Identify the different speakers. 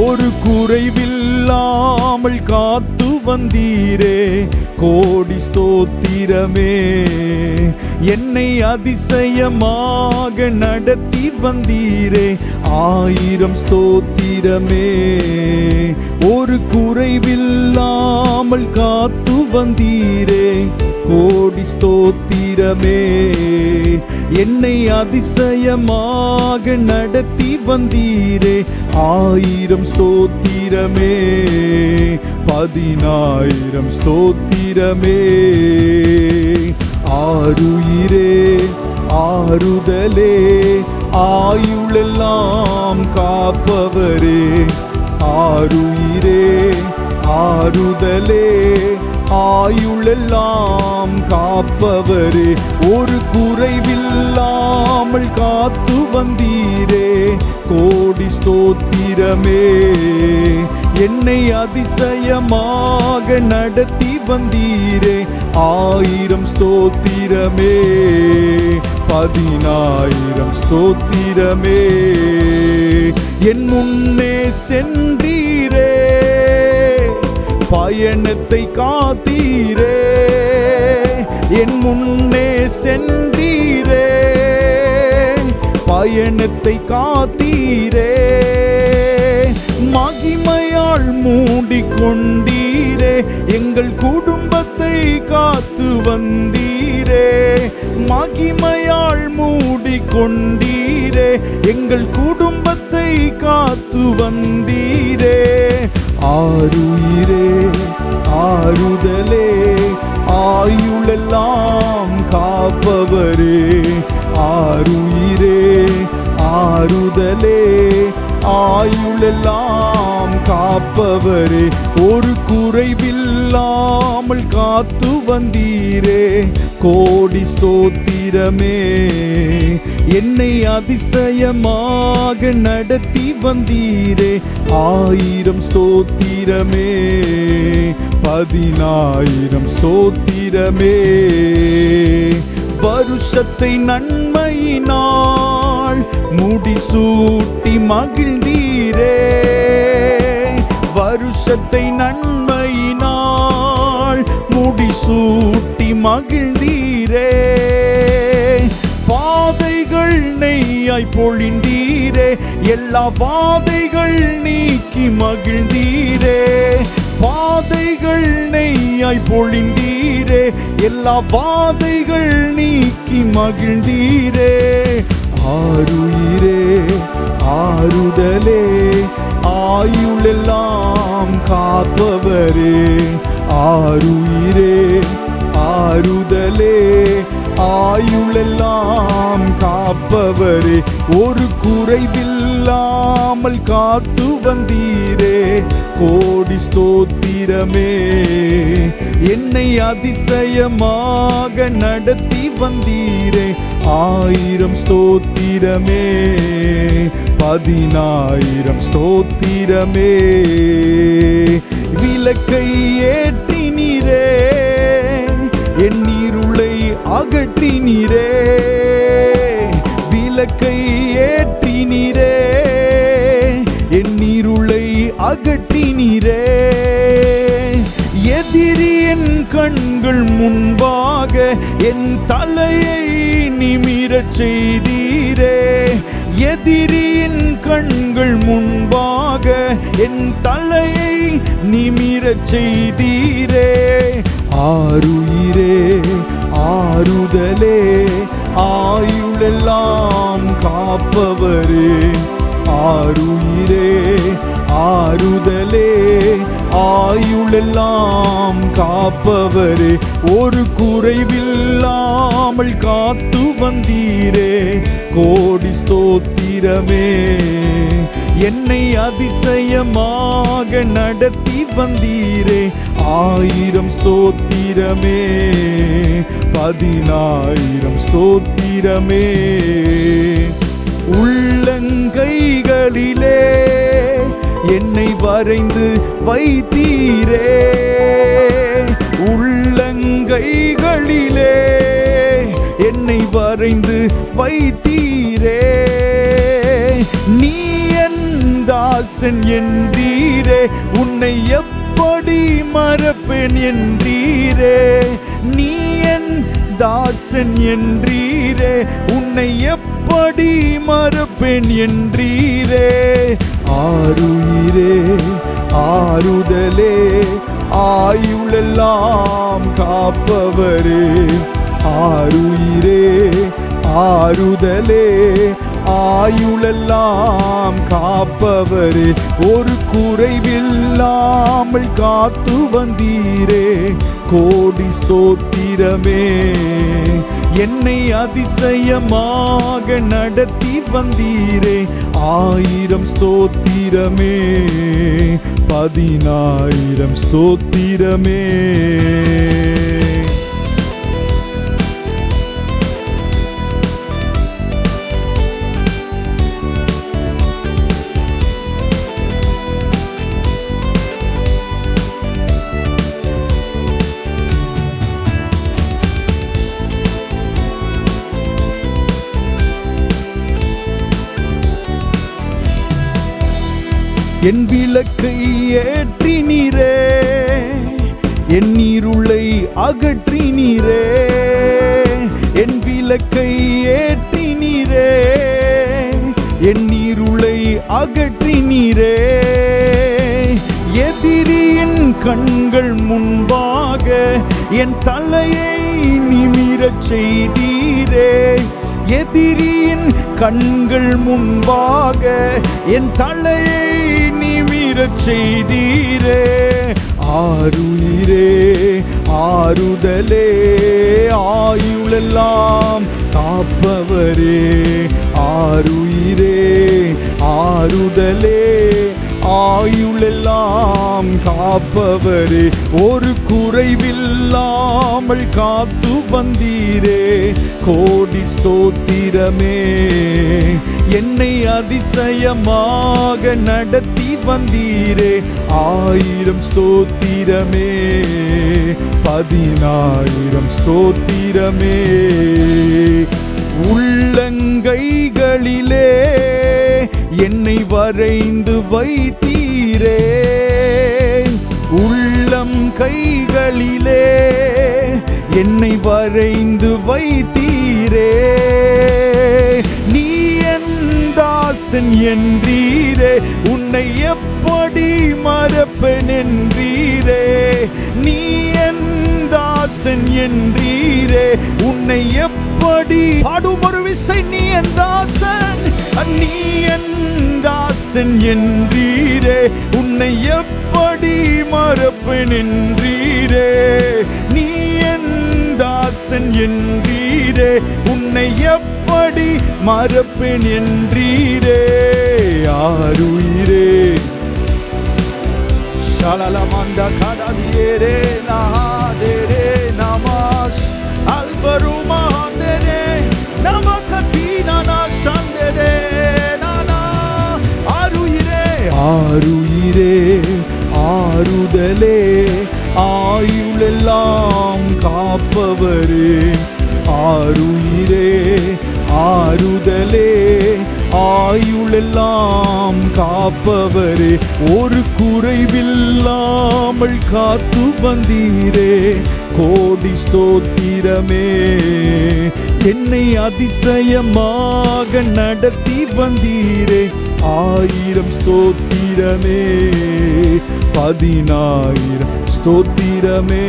Speaker 1: ஒரு குறைவில்லாமல் காத்து வந்தீரே, கோடி ஸ்தோத்திரமே. என்னை அதிசயமாக நடத்தி வந்தீரே, 1000 ஸ்தோத்திரமே. ஒரு குறைவில்லாமல் காத்து வந்தீரே, கோடி ஸ்தோத்திரமே. என்னை அதிசயமாக நடத்தி வந்தீரே, 1000 ஸ்தோத்திரமே. 10,000 ஸ்தோத்திரமே. ஆருயிரே ஆறுதலே, ஆயுளெல்லாம் காப்பவரே. ஆருயிரே ஆறுதலே, ஆயுளெல்லாம் காப்பவரே. ஒரு குறைவில்லாமல் காத்து வந்தீரே, கோடி ஸ்தோத்திரமே. என்னை அதிசயமாக நடத்தி வந்தீரே, 1000 ஸ்தோத்திரமே. 10,000 ஸ்தோத்திரமே. என் முன்னே சென்றீரே, பயணத்தை காத்தீரே. என் முன்னே சென்றீரே, பயணத்தை காத்தீரே. மகிமையால் மூடிக்கொண்டீரே, எங்கள் குடும்பத்தை காத்து வந்தீரே. மகிமையால் மூடிக்கொண்டீரே, எங்கள் குடும்பத்தை காத்து வந்தீரே. ஆருயிரே ஆறுதலே, ஆயுளெல்லாம் காப்பவரே. ஆருயிரே ஆறுதலே, ஆயுளெல்லாம் காப்பவரே. ஒரு குறைவில்லாமல் காத்து வந்தீரே, கோடி ஸ்தோத்திரமே. என்னை அதிசயமாக நடத்தி வந்தீரே, 1000 ஸ்தோத்திரமே. 10,000 ஸ்தோத்திரமே. வருஷத்தை நன்மையினால் முடிசூட்டி மகிழ்ந்தீரே. வருஷத்தை நன்மையினால் முடிசூட்டி மகிழ்ந்தீரே. பாதைகள் நெய்யாய் பொழிந்தீரே, எல்லா பாதைகள் நீக்கி மகிழ்ந்தீரே. பாதைகள் நெய்யாய் பொழிந்தீரே, எல்லா பாதைகள் நீக்கி மகிழ்ந்தீரே. ஆருயிரே ஆறுதலே, ஆயுளெல்லாம் காப்பவரே. ஆருயிரே ஆறுதலே, ஆயுளெல்லாம் காப்பவரே. ஒரு குறைவில்லாமல் காத்து வந்தீரே, கோடி ஸ்தோத்திரமே. என்னை அதிசயமாக நடத்தி வந்தீரே, 1000 ஸ்தோத்திரமே. 10,000 ஸ்தோத்திரமே. விளக்கை ஏற்றினீரே, என் இருளை அகற்றினீரே. விளக்கை ஏற்றினீரே, என் இருளை அகற்றினீரே. எதிரி என் கண்கள் முன்பாக என் தலையை நிமிரச் செய்தீரே. எதிரியின் கண்கள் முன்பாக என் தலையை நிமிரச் செய்தீரே. ஆருயிரே ஆறுதலே, ஆயுளெல்லாம் காப்பவரே. ஆருயிரே ஆறுதலே, ஆயுளெல்லாம் காப்பவரே. ஒரு குறைவில்லாமல் காத்து வந்தீரே, கோடி ஸ்தோத்திரமே. என்னை அதிசயமாக நடத்தி வந்தீரே, 1000 ஸ்தோத்திரமே. 10,000 ஸ்தோத்திரமே. உள்ளங்கைகளிலே என்னை வரைந்து வைத்தீரே. உள்ளங்கைகளிலே என்னை வரைந்து வைத்தீரே. நீ என் தாசனாக தாசன் என்றீரே, உன்னை எப்படி மறப்பேன் என்றீரே. நீ என் தாசன் என்றீரே, உன்னை எப்படி மறப்பேன் என்றீரே. ஆருயிரே ஆறுதலே, ஆயுளெல்லாம் காப்பவரே. ஆருயிரே ஆறுதலே, ஆயுளெல்லாம் காப்பவரே. ஒரு குறைவில்லாமல் காத்து வந்தீரே, கோடி ஸ்தோத்திரமே. என்னை அதிசயமாக நடத்தி வந்தீரே, 1000 ஸ்தோத்திரமே, 10,000 ஸ்தோத்திரமே. என் விளக்கை ஏற்றினீரே, என் இருளை அகற்றினீரே. என் விளக்கை ஏற்றினீரே, என் இருளை அகற்றினீரே. எதிரியின் கண்கள் முன்பாக என் தலையை நிமிரச் செய்தீரே. எதிரியின் கண்கள் முன்பாக என் தலையை நிமிரச் செய்தீரே. ஆருயிரே ஆறுதலே, ஆயுளெல்லாம் காப்பவரே. ஆருயிரே ஆறுதலே, ஆயுளெல்லாம் காப்பவரே. ஒரு குறைவில்லாமல் காத்து வந்தீரே, கோடி ஸ்தோத்திரமே. என்னை அதிசயமாக நடத்தி வந்தீரே, 1000 ஸ்தோத்திரமே, 10,000 ஸ்தோத்திரமே. உள்ளங்கைகளிலே என்னை வரைந்து வைத்தீரே, உள்ளம் கைகளிலே என்னை வரைந்து வைத்தீரே. நீ என் தாசன் என்றீரே, உன்னை எப்படி மறப்பேன் என்றீரே. நீ என் தாசன் என்றீரே, உன்னை எப்படி பாடும் ஒரு விசை. நீ என் தாசன், நீ என் தாசன் என்றீரே, உன்னை எப்படி மறப்பேன் என்றீரே. நீ என் தாசன் என்றீரே, உன்னை எப்படி மறப்பேன் என்றீரே. ஆருயிரே ஷலலமந்த கடதியேரே நஹாதேரே நமாஸ் அல்பருமாதேரே நமகதீனா சந்தேரே நானா. ஆருயிரே ஆருயிரே ஆறுதலே, ஆயுளெல்லாம் காப்பவரே. ஆருயிரே ஆறுதலே, ஆயுளெல்லாம் காப்பவரே. ஒரு குறைவில்லாமல் காத்து வந்தீரே, கோடி ஸ்தோத்திரமே. என்னை அதிசயமாக நடத்தி வந்தீரே, 1000 ஸ்தோத்திரமே, 10,000 ஸ்தோத்திரமே.